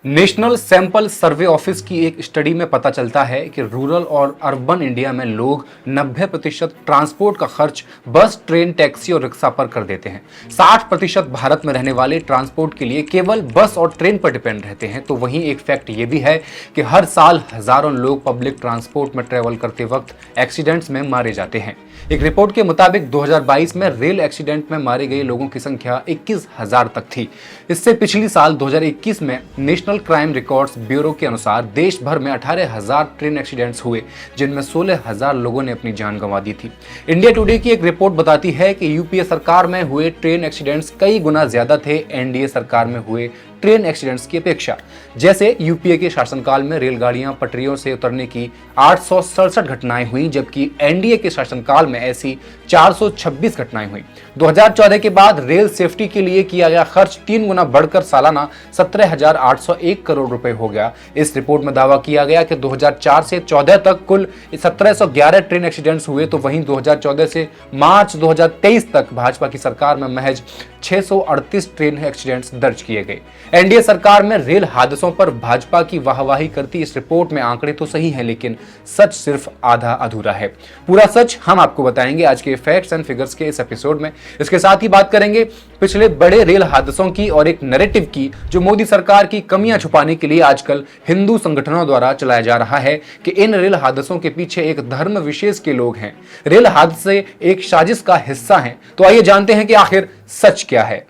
National sample survey office की एक study में पता चलता है कि रूरल और अर्बन इंडिया में लोग 90% ट्रांसपोर्ट का खर्च बस, ट्रेन, टैक्सी और रिक्शा पर कर देते हैं। 60% भारत में रहने वाले ट्रांसपोर्ट के लिए केवल बस और ट्रेन पर डिपेंड रहते हैं। तो वहीं एक फैक्ट ये भी है कि हर साल हजारों लोग पब्लिक ट्रांसपोर्ट में ट्रेवल करते वक्त एक्सीडेंट्स में मारे जाते हैं। एक रिपोर्ट के मुताबिक 2022 में रेल एक्सीडेंट में मारे गए लोगों की संख्या 21,000 तक थी। इससे पिछली साल 2021 में नेशनल क्राइम रिकॉर्ड्स ब्यूरो के अनुसार देश भर में 18,000 ट्रेन एक्सीडेंट्स हुए, जिनमें 16,000 लोगों ने अपनी जान गंवा दी थी। इंडिया टुडे की एक रिपोर्ट बताती है कि यूपीए सरकार में हुए ट्रेन एक्सीडेंट्स कई गुना ज्यादा थे एनडीए सरकार में हुए ट्रेन एक्सीडेंट्स की अपेक्षा। जैसे यूपीए के शासनकाल में रेलगाड़ियां पटरियों से उतरने की 867 घटनाएं हुई, जबकि एनडीए के शासनकाल में ऐसी 426 घटनाएं हुई। 2014 के बाद रेल सेफ्टी के लिए किया गया खर्च 3 गुना बढ़कर सालाना 17,801 करोड़ रुपए हो गया। इस रिपोर्ट में दावा किया गया कि 2004 से 14 तक कुल 1711 ट्रेन एक्सीडेंट्स हुए, तो वहीं 2014 से मार्च 2023 तक भाजपा की सरकार में महज 638 ट्रेन एक्सीडेंट्स दर्ज किए गए। एनडीए सरकार में रेल हादसों पर भाजपा की वाहवाही करती इस रिपोर्ट में आंकड़े तो सही हैं, लेकिन सच सिर्फ आधा अधूरा है। पूरा सच हम आपको बताएंगे आज के फैक्ट्स एंड फिगर्स के इस एपिसोड में। इसके साथ ही बात करेंगे पिछले बड़े रेल हादसों की और एक नैरेटिव की जो मोदी सरकार की कमियां छुपाने के लिए आजकल हिंदू संगठनों द्वारा चलाया जा रहा है कि इन रेल हादसों के पीछे एक धर्म विशेष के लोग हैं, रेल हादसे एक साजिश का हिस्सा हैं। तो आइए जानते हैं कि आखिर सच क्या है।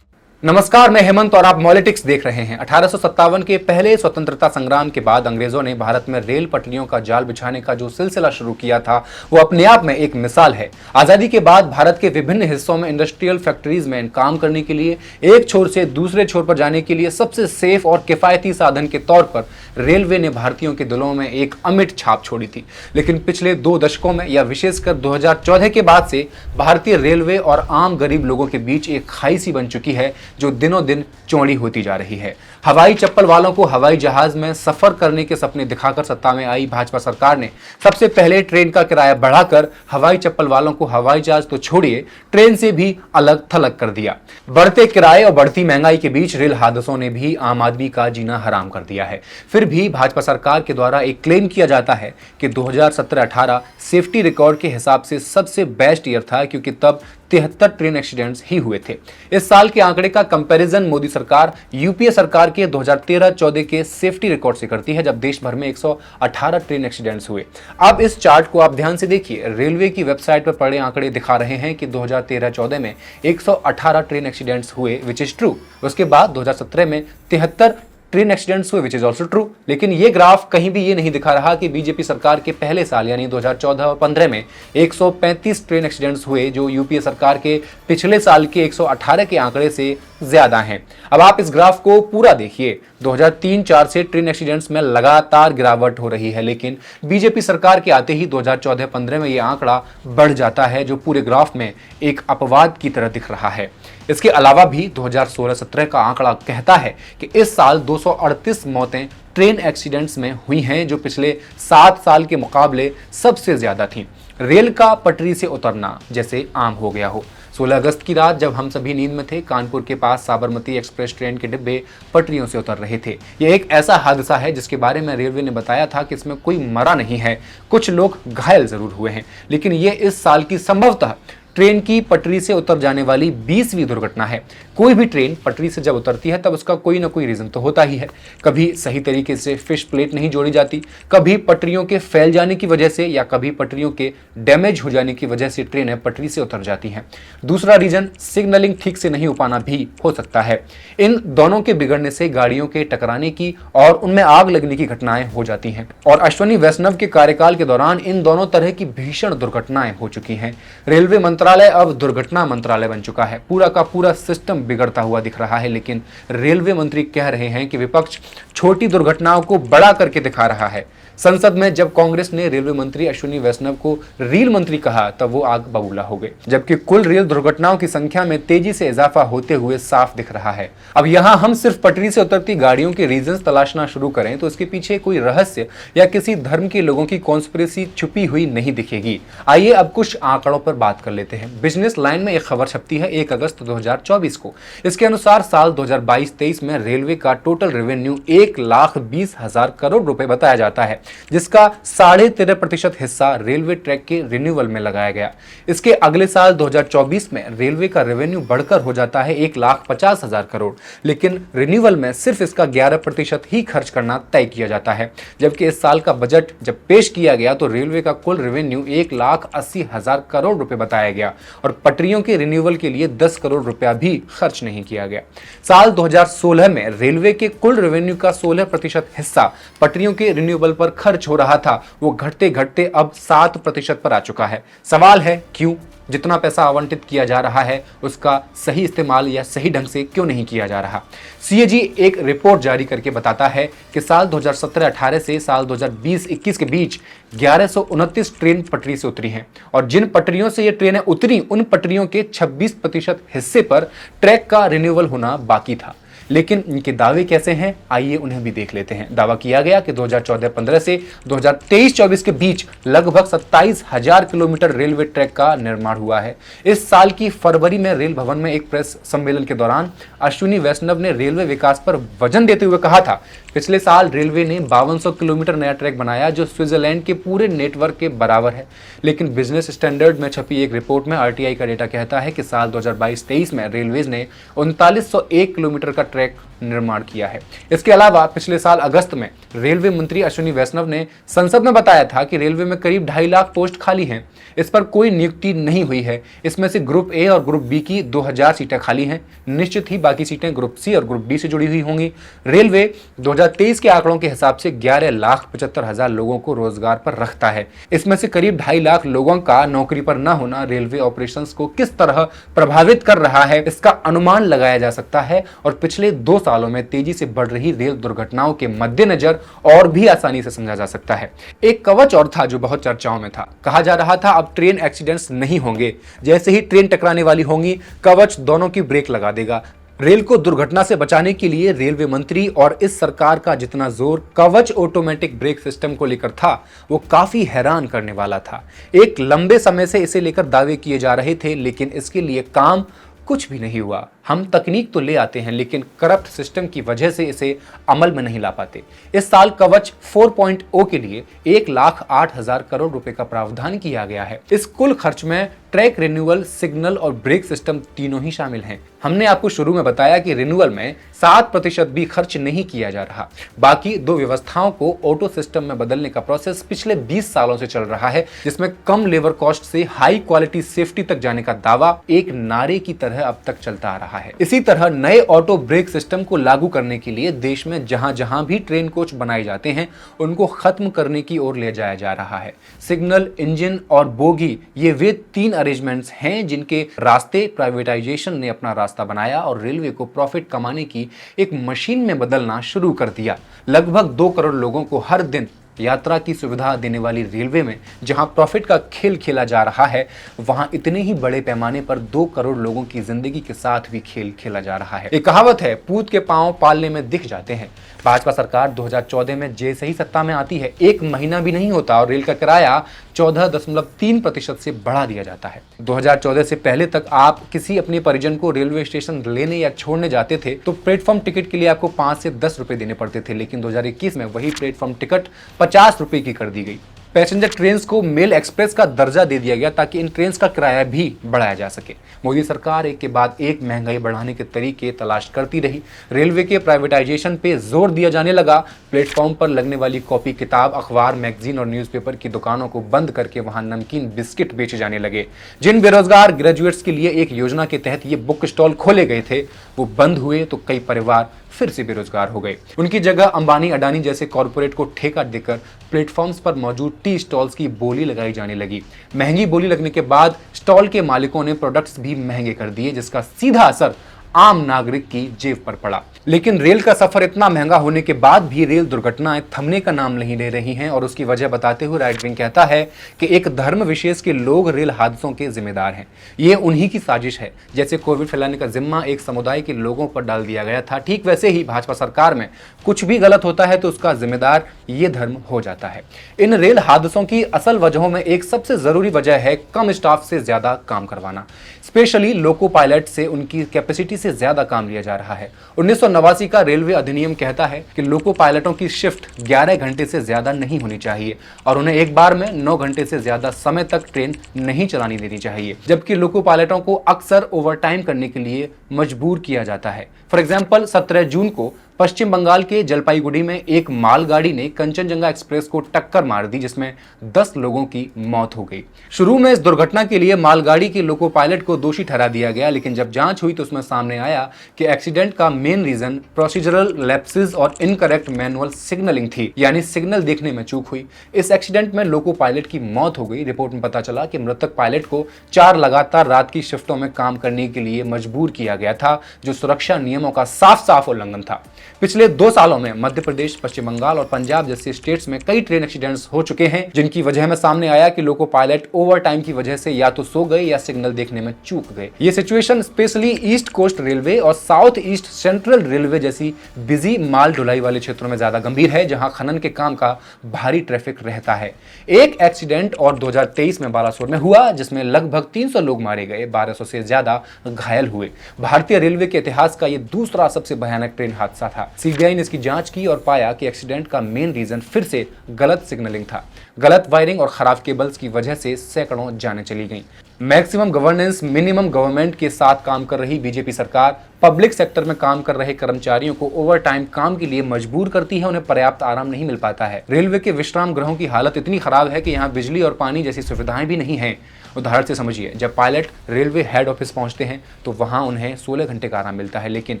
नमस्कार, मैं हेमंत और आप पॉलिटिक्स देख रहे हैं। 1857 के पहले स्वतंत्रता संग्राम के बाद अंग्रेजों ने भारत में रेल पटरियों का जाल बिछाने का जो सिलसिला शुरू किया था वो अपने आप में एक मिसाल है। आजादी के बाद भारत के विभिन्न हिस्सों में इंडस्ट्रियल फैक्ट्रीज में काम करने के लिए एक छोर से दूसरे छोर पर जाने के लिए सबसे सेफ और किफायती साधन के तौर पर रेलवे ने भारतीयों के दिलों में एक अमिट छाप छोड़ी थी। लेकिन पिछले 2 दशकों में या विशेषकर 2014 के बाद से भारतीय रेलवे और आम गरीब लोगों के बीच एक खाई सी बन चुकी है जो दिनों दिन चौड़ी होती जा रही है। हवाई चप्पल वालों को हवाई जहाज में सफर करने के सपने दिखाकर सत्ता में आई भाजपा सरकार ने सबसे पहले ट्रेन का किराया बढ़ाकर हवाई चप्पल वालों को हवाई जहाज तो छोड़िए, ट्रेन से भी अलग थलग कर दिया। बढ़ते किराए और बढ़ती महंगाई के बीच रेल हादसों ने भी आम आदमी का जीना हराम कर दिया है। फिर भी भाजपा सरकार के द्वारा एक क्लेम किया जाता है कि 2017-18 सेफ्टी रिकॉर्ड के हिसाब से सबसे बेस्ट ईयर था, क्योंकि तब 73 ट्रेन एक्सीडेंट्स ही हुए थे। इस साल के आंकड़े का कंपैरिजन मोदी सरकार यूपीए सरकार के 2013-14 के सेफ्टी रिकॉर्ड से करती है, जब देश भर में 118 ट्रेन एक्सीडेंट्स हुए। अब इस चार्ट को आप ध्यान से देखिए। रेलवे की वेबसाइट पर पड़े आंकड़े दिखा रहे हैं कि 2013-14 में 118 ट्रेन एक्सीडेंट्स हुए, विच इज ट्रू। उसके बाद 2017 में 73 ट्रेन एक्सीडेंट्स हुए, विच इज ऑल्सो ट्रू। लेकिन ये ग्राफ कहीं भी ये नहीं दिखा रहा कि बीजेपी सरकार के पहले साल यानी 2014 और 15 में 135 ट्रेन एक्सीडेंट्स हुए, जो यूपीए सरकार के पिछले साल के 118 के आंकड़े से ज्यादा हैं। अब आप इस ग्राफ को पूरा देखिए। 2003-4 से ट्रेन एक्सीडेंट्स में लगातार गिरावट हो रही है, लेकिन बीजेपी सरकार के आते ही 2014-15 में यह आंकड़ा बढ़ जाता है, जो पूरे ग्राफ में एक अपवाद की तरह दिख रहा है। इसके अलावा भी 2016-17 का आंकड़ा कहता है कि इस साल 238 मौतें ट्रेन एक्सीडेंट्स में हुई हैं, जो पिछले 7 साल के मुकाबले सबसे ज्यादा थी। रेल का पटरी से उतरना जैसे आम हो गया हो। 16 अगस्त की रात जब हम सभी नींद में थे, कानपुर के पास साबरमती एक्सप्रेस ट्रेन के डिब्बे पटरियों से उतर रहे थे। यह एक ऐसा हादसा है जिसके बारे में रेलवे ने बताया था कि इसमें कोई मरा नहीं है, कुछ लोग घायल जरूर हुए हैं। लेकिन यह इस साल की संभवतः ट्रेन की पटरी से उतर जाने वाली 20वीं दुर्घटना है। कोई भी ट्रेन पटरी से जब उतरती है तब उसका कोई ना कोई रीजन तो होता ही है। कभी सही तरीके से फिश प्लेट नहीं जोड़ी जाती, कभी पटरियों के फैल जाने की वजह से, या कभी पटरियों के डैमेज हो जाने की वजह से ट्रेनें पटरी से उतर जाती हैं। दूसरा रीजन सिग्नलिंग ठीक से नहीं हो पाना भी हो सकता है। इन दोनों के बिगड़ने से गाड़ियों के टकराने की और उनमें आग लगने की घटनाएं हो जाती हैं। और अश्विनी वैष्णव के कार्यकाल के दौरान इन दोनों तरह की भीषण दुर्घटनाएं हो चुकी हैं। रेलवे मंत्रालय मंत्रालय अब दुर्घटना मंत्रालय बन चुका है। पूरा का पूरा सिस्टम बिगड़ता हुआ दिख रहा है, लेकिन रेलवे मंत्री कह रहे हैं कि विपक्ष छोटी दुर्घटनाओं को बड़ा करके दिखा रहा है। संसद में जब कांग्रेस ने रेलवे मंत्री अश्विनी वैष्णव को रेल मंत्री कहा तब वो आग बबूला हो गए, जबकि कुल रेल दुर्घटनाओं की संख्या में तेजी से इजाफा होते हुए साफ दिख रहा है। अब यहाँ हम सिर्फ पटरी से उतरती गाड़ियों के रीजंस तलाशना शुरू करें तो इसके पीछे कोई रहस्य या किसी धर्म के लोगों की कॉन्स्पिरेसी छुपी हुई नहीं दिखेगी। आइए अब कुछ आंकड़ों पर बात कर लेते हैं। बिजनेस लाइन में एक खबर छपती है 1 अगस्त 2024 को। इसके अनुसार साल 2022-23 में रेलवे का टोटल रेवेन्यू 1,20,000 करोड़ रुपए बताया जाता है, जिसका 13.5% हिस्सा रेलवे ट्रैक के रिन्यूअल में लगाया गया। इसके अगले साल 2024 में रेलवे का रेवेन्यू बढ़कर हो जाता है 1,50,000 करोड़, लेकिन रिन्यूअल में सिर्फ इसका 11% ही खर्च करना तय किया जाता है। जबकि इस साल का बजट जब पेश किया गया तो रेलवे का कुल रेवेन्यू 1,80,000 करोड़ रुपए बताया गया और पटरियों के रिन्यूअल के लिए 10 करोड़ रुपया भी खर्च नहीं किया गया। साल 2016 में रेलवे के कुल रेवेन्यू का 16% हिस्सा पटरियों के रिन्यूअल पर खर्च हो रहा था, वो घटते घटते अब 7% पर आ चुका है। सवाल है क्यों? जितना पैसा आवंटित किया जा रहा है उसका सही इस्तेमाल या सही ढंग से क्यों नहीं किया जा रहा? सीएजी एक रिपोर्ट जारी करके बताता है कि साल 2017-18 से साल 2020-21 के बीच 1129 ट्रेन पटरी से उतरी हैं और जिन पटरियों से ये ट्रेनें उतरी उन पटरियों के 26% हिस्से पर ट्रैक का रिन्यूअल होना बाकी था। लेकिन इनके दावे कैसे हैं, आइए उन्हें भी देख लेते हैं। दावा किया गया कि 2014-15 से 2023-24 के बीच लगभग 27,000 किलोमीटर रेलवे ट्रैक का निर्माण हुआ है। इस साल की फरवरी में रेल भवन में एक प्रेस सम्मेलन के दौरान अश्विनी वैष्णव ने रेलवे विकास पर वजन देते हुए कहा था, पिछले साल रेलवे ने 5200 किलोमीटर नया ट्रैक बनाया जो स्विट्जरलैंड के पूरे नेटवर्क के बराबर है। लेकिन बिजनेस स्टैंडर्ड में छपी एक रिपोर्ट में आरटीआई का डेटा कहता है कि साल 2022-23 में रेलवेज ने 3901 किलोमीटर का ट्रैक निर्माण किया है। इसके अलावा पिछले साल अगस्त में रेलवे मंत्री अश्विनी वैष्णव ने संसद में बताया था कि रेलवे में करीब 2.5 लाख पोस्ट खाली हैं। इस पर कोई नियुक्ति नहीं हुई है। इसमें से ग्रुप ए और ग्रुप बी की 2000 सीटें खाली हैं। निश्चित ही बाकी सीटें ग्रुप सी और ग्रुप डी से जुड़ी हुई होंगी। रेलवे 2023 के आंकड़ों के हिसाब से 11,75,000 लोगों को रोजगार पर रखता है। इसमें से करीब 2.5 लाख लोगों का नौकरी पर न होना रेलवे ऑपरेशंस को किस तरह प्रभावित कर रहा है इसका अनुमान लगाया जा सकता है और पिछले 2 सालों में तेजी से बढ़ रही रेल दुर्घटनाओं के मद्देनजर और भी आसानी से समझा जा सकता है। एक कवच और था जो बहुत चर्चाओं में था। कहा जा रहा था अब ट्रेन एक्सीडेंट्स नहीं होंगे, जैसे ही ट्रेन टकराने वाली होंगी कवच दोनों की ब्रेक लगा देगा। रेल को दुर्घटना से बचाने के लिए रेलवे मंत्री और इस सरकार का जितना जोर कवच ऑटोमेटिक ब्रेक सिस्टम को लेकर था वो काफी हैरान करने वाला था। एक लंबे समय से इसे लेकर दावे किए जा रहे थे, लेकिन इसके लिए काम कुछ भी नहीं हुआ। हम तकनीक तो ले आते हैं लेकिन करप्ट सिस्टम की वजह से इसे अमल में नहीं ला पाते। इस साल कवच 4.0 के लिए 1,08,000 करोड़ रुपए का प्रावधान किया गया है। इस कुल खर्च में ट्रैक रिन्यूअल, सिग्नल और ब्रेक सिस्टम तीनों ही शामिल हैं। हमने आपको शुरू में बताया कि रिन्यूअल में 7% भी खर्च नहीं किया जा रहा। बाकी 2 व्यवस्थाओं को ऑटो सिस्टम में बदलने का प्रोसेस पिछले 20 सालों से चल रहा है, जिसमें कम लेबर कॉस्ट से हाई क्वालिटी सेफ्टी तक जाने का दावा एक नारे की तरह अब तक चलता आ रहा है। इसी तरह नए ऑटो ब्रेक सिस्टम को लागू करने के लिए देश में जहां जहां भी ट्रेन कोच बनाए जाते हैं उनको खत्म करने की ओर ले जाया जा रहा है। सिग्नल, इंजन और बोगी ये वे 3 अरेंजमेंट्स हैं जिनके रास्ते प्राइवेटाइजेशन ने अपना रास्ता बनाया और रेलवे को प्रॉफिट कमाने की एक मशीन में बदलना शुरू कर दिया। लगभग 2 करोड़ लोगों को हर दिन यात्रा की सुविधा देने वाली रेलवे में जहां प्रॉफिट का खेल खेला जा रहा है, वहां इतने ही बड़े पैमाने पर 2 करोड़ लोगों की जिंदगी के साथ भी खेल खेला जा रहा है। एक कहावत है, पूत के पांव पालने में दिख जाते हैं। भाजपा सरकार 2014 में जैसे ही सत्ता में आती है 1 महीना भी नहीं होता और रेल का किराया 14.3% से बढ़ा दिया जाता है। 2014 से पहले तक आप किसी अपने परिजन को रेलवे स्टेशन लेने या छोड़ने जाते थे तो प्लेटफॉर्म टिकट के लिए आपको 5 से 10 रुपए देने पड़ते थे, लेकिन 2021 में वही प्लेटफॉर्म टिकट 50 रुपए की कर दी गई। पैसेंजर ट्रेन को मेल एक्सप्रेस का दर्जा दे दिया गया ताकि इन ट्रेन का किराया भी बढ़ाया जा सके। मोदी सरकार एक के बाद एक महंगाई बढ़ाने के तरीके तलाश करती रही। रेलवे के प्राइवेटाइजेशन पे जोर दिया जाने लगा। प्लेटफॉर्म पर लगने वाली कॉपी किताब, अखबार, मैगजीन और न्यूज़पेपर की दुकानों को बंद करके वहां नमकीन बिस्किट बेचे जाने लगे। जिन बेरोजगार ग्रेजुएट्स के लिए एक योजना के तहत ये बुक स्टॉल खोले गए थे वो बंद हुए तो कई परिवार फिर से बेरोजगार हो गए। उनकी जगह अंबानी अडानी जैसे कॉरपोरेट को ठेका देकर प्लेटफॉर्म्स पर मौजूद टी स्टॉल्स की बोली लगाई जाने लगी। महंगी बोली लगने के बाद स्टॉल के मालिकों ने प्रोडक्ट्स भी महंगे कर दिए, जिसका सीधा असर आम नागरिक की जेब पर पड़ा। लेकिन रेल का सफर इतना महंगा होने के बाद भी रेल दुर्घटनाएं थमने का नाम नहीं ले रही हैं और उसकी वजह बताते हुए राइट विंग कहता है कि एक धर्म विशेष के लोग रेल हादसों के जिम्मेदार हैं। ये उन्हीं की साजिश है। जैसे कोविड फैलाने का जिम्मा एक समुदाय के लोगों पर डाल दिया गया था, ठीक वैसे ही भाजपा सरकार में कुछ भी गलत होता है तो उसका जिम्मेदार ये धर्म हो जाता है। इन रेल हादसों की असल वजहों में एक सबसे जरूरी वजह है कम स्टाफ से ज्यादा काम करवाना। स्पेशली लोको पायलट से उनकी कैपेसिटी से ज्यादा काम लिया जा रहा है। 1989 का रेलवे अधिनियम कहता है कि लोको पायलटों की शिफ्ट 11 घंटे से ज्यादा नहीं होनी चाहिए और उन्हें एक बार में 9 घंटे से ज्यादा समय तक ट्रेन नहीं चलानी देनी चाहिए, जबकि लोको पायलटों को अक्सर ओवरटाइम करने के लिए मजबूर किया जाता है। फॉर एग्जाम्पल 17 जून को पश्चिम बंगाल के जलपाईगुड़ी में एक मालगाड़ी ने कंचनजंगा एक्सप्रेस को टक्कर मार दी, जिसमें 10 लोगों की मौत हो गई। शुरू में इस दुर्घटना के लिए मालगाड़ी के लोको पायलट को दोषी ठहरा दिया गया, लेकिन जब जांच हुई तो उसमें सामने आया कि एक्सीडेंट का मेन रीजन प्रोसीजरल लैप्सेस और इनकरेक्ट मैनुअल सिग्नलिंग थी, यानी सिग्नल देखने में चूक हुई। इस एक्सीडेंट में लोको पायलट की मौत हो गई। रिपोर्ट में पता चला कि मृतक पायलट को 4 लगातार रात की शिफ्टों में काम करने के लिए मजबूर किया गया था, जो सुरक्षा नियमों का साफ साफ उल्लंघन था। पिछले 2 सालों में मध्य प्रदेश, पश्चिम बंगाल और पंजाब जैसे स्टेट्स में कई ट्रेन एक्सीडेंट्स हो चुके हैं, जिनकी वजह में सामने आया कि लोको पायलट ओवर टाइम की वजह से या तो सो गए या सिग्नल देखने में चूक गए। ये situation specially East Coast Railway और साउथ ईस्ट सेंट्रल रेलवे जैसी बिजी माल ढुलाई वाले क्षेत्रों में ज्यादा गंभीर है, जहां खनन के काम का भारी ट्रैफिक रहता है। एक एक्सीडेंट और 2023 में बालासोर में हुआ, जिसमें लगभग 300 लोग मारे गए, 1200 से ज्यादा घायल हुए। भारतीय रेलवे के इतिहास का यह दूसरा सबसे भयानक ट्रेन हादसा था। सीबीआई ने इसकी जांच की और पाया कि एक्सीडेंट का मेन रीजन फिर से गलत सिग्नलिंग था। गलत वायरिंग और खराब केबल्स की वजह से सैकड़ों जानें चली गईं। मैक्सिमम गवर्नेंस मिनिमम गवर्नमेंट के साथ काम कर रही बीजेपी सरकार पब्लिक सेक्टर में काम कर रहे कर्मचारियों को ओवर टाइम काम के लिए मजबूर करती है, उन्हें पर्याप्त आराम नहीं मिल पाता है। रेलवे के विश्राम गृहों की हालत इतनी खराब है कि यहाँ बिजली और पानी जैसी सुविधाएं भी नहीं हैं। उदाहरण से समझिए, जब पायलट रेलवे हेड ऑफिस पहुंचते हैं तो वहां उन्हें 16 घंटे का आराम मिलता है, लेकिन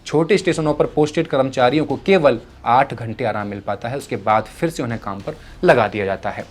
छोटे स्टेशनों पर पोस्टेड कर्मचारियों को केवल 8 घंटे आराम मिल पाता है। उसके बाद फिर से उन्हें काम पर लगा दिया जाता है।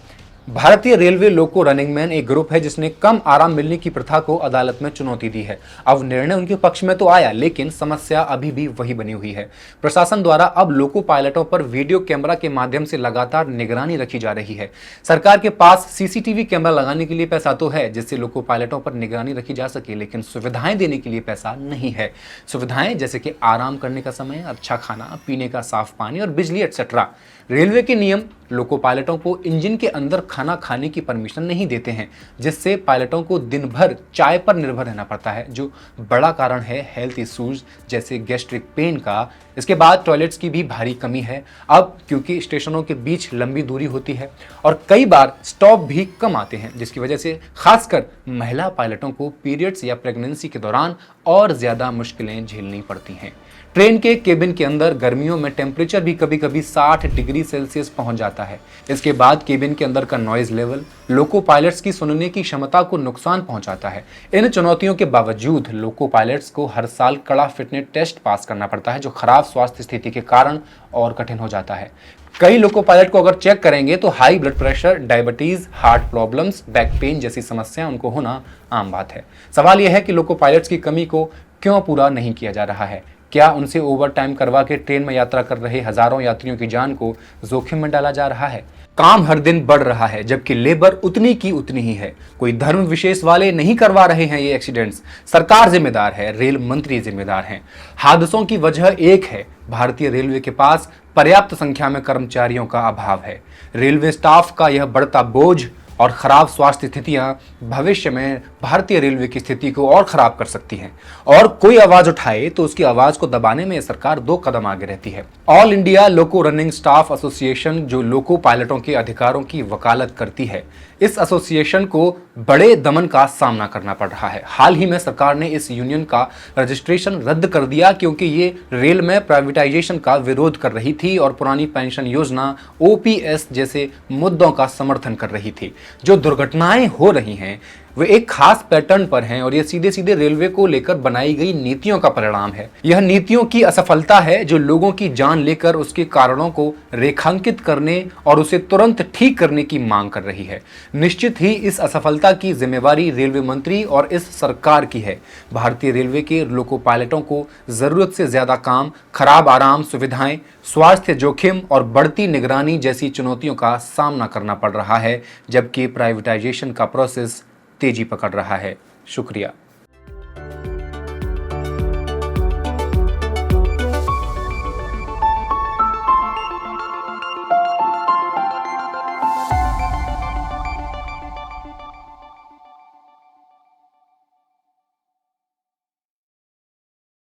भारतीय रेलवे लोको रनिंग मैन एक ग्रुप है जिसने कम आराम मिलने की प्रथा को अदालत में चुनौती दी है। अब निर्णय उनके पक्ष में तो आया, लेकिन समस्या अभी भी वही बनी हुई है। प्रशासन द्वारा अब लोको पायलटों पर वीडियो कैमरा के माध्यम से लगातार निगरानी रखी जा रही है। सरकार के पास सीसीटीवी कैमरा लगाने के लिए पैसा तो है, जिससे लोको पायलटों पर निगरानी रखी जा सके, लेकिन सुविधाएं देने के लिए पैसा नहीं है। सुविधाएं जैसे कि आराम करने का समय, अच्छा खाना, पीने का साफ पानी और बिजली एक्सेट्रा। रेलवे के नियम लोको पायलटों को इंजन के अंदर खाना खाने की परमिशन नहीं देते हैं, जिससे पायलटों को दिन भर चाय पर निर्भर रहना पड़ता है, जो बड़ा कारण है हेल्थ इश्यूज जैसे गैस्ट्रिक पेन का। इसके बाद टॉयलेट्स की भी भारी कमी है अब, क्योंकि स्टेशनों के बीच लंबी दूरी होती है और कई बार स्टॉप भी कम आते हैं, जिसकी वजह से खासकर महिला पायलटों को पीरियड्स या प्रेगनेंसी के दौरान और ज्यादा मुश्किलें झेलनी पड़ती हैं। ट्रेन के केबिन के अंदर गर्मियों में टेम्परेचर भी कभी कभी 60 डिग्री सेल्सियस पहुंच जाता है। इसके बाद केबिन के अंदर का नॉइज लेवल लोको पायलट्स की सुनने की क्षमता को नुकसान पहुंचाता है। इन चुनौतियों के बावजूद लोको पायलट्स को हर साल कड़ा फिटनेस टेस्ट पास करना पड़ता है, जो खराब स्वास्थ्य स्थिति के कारण और कठिन हो जाता है। कई लोको पायलट को अगर चेक करेंगे तो high blood pressure, diabetes, heart problems, back pain जैसी समस्याएं उनको होना आम बात है। सवाल यह है कि लोको पायलट्स की कमी को क्यों पूरा नहीं किया जा रहा है? क्या उनसे ओवर टाइम करवा के ट्रेन में यात्रा कर रहे हजारों यात्रियों की जान को जोखिम में डाला जा रहा है? काम हर दिन बढ़ रहा है, जबकि लेबर उतनी की उतनी ही है। कोई धर्म विशेष वाले नहीं करवा रहे हैं ये एक्सीडेंट्स। सरकार जिम्मेदार है, रेल मंत्री जिम्मेदार हैं। हादसों की वजह एक है, भारतीय रेलवे के पास पर्याप्त संख्या में कर्मचारियों का अभाव है। रेलवे स्टाफ का यह बढ़ता बोझ और खराब स्वास्थ्य स्थितियां भविष्य में भारतीय रेलवे की स्थिति को और खराब कर सकती हैं। और कोई आवाज उठाए तो उसकी आवाज को दबाने में सरकार 2 कदम आगे रहती है। ऑल इंडिया लोको रनिंग स्टाफ एसोसिएशन, जो लोको पायलटों के अधिकारों की वकालत करती है, इस एसोसिएशन को बड़े दमन का सामना करना पड़ रहा है। हाल ही में सरकार ने इस यूनियन का रजिस्ट्रेशन रद्द कर दिया, क्योंकि ये रेल में प्राइवेटाइजेशन का विरोध कर रही थी और पुरानी पेंशन योजना ओपीएस जैसे मुद्दों का समर्थन कर रही थी। जो दुर्घटनाएं हो रही हैं वे एक खास पैटर्न पर हैं और ये सीधे सीधे रेलवे को लेकर बनाई गई नीतियों का परिणाम है। यह नीतियों की असफलता है जो लोगों की जान लेकर उसके कारणों को रेखांकित करने और उसे तुरंत ठीक करने की मांग कर रही है। निश्चित ही इस असफलता की जिम्मेवारी रेलवे मंत्री और इस सरकार की है। भारतीय रेलवे के लोको पायलटों को जरूरत से ज्यादा काम, खराब आराम सुविधाएं, स्वास्थ्य जोखिम और बढ़ती निगरानी जैसी चुनौतियों का सामना करना पड़ रहा है, जबकि प्राइवेटाइजेशन का प्रोसेस तेजी पकड़ रहा है। शुक्रिया।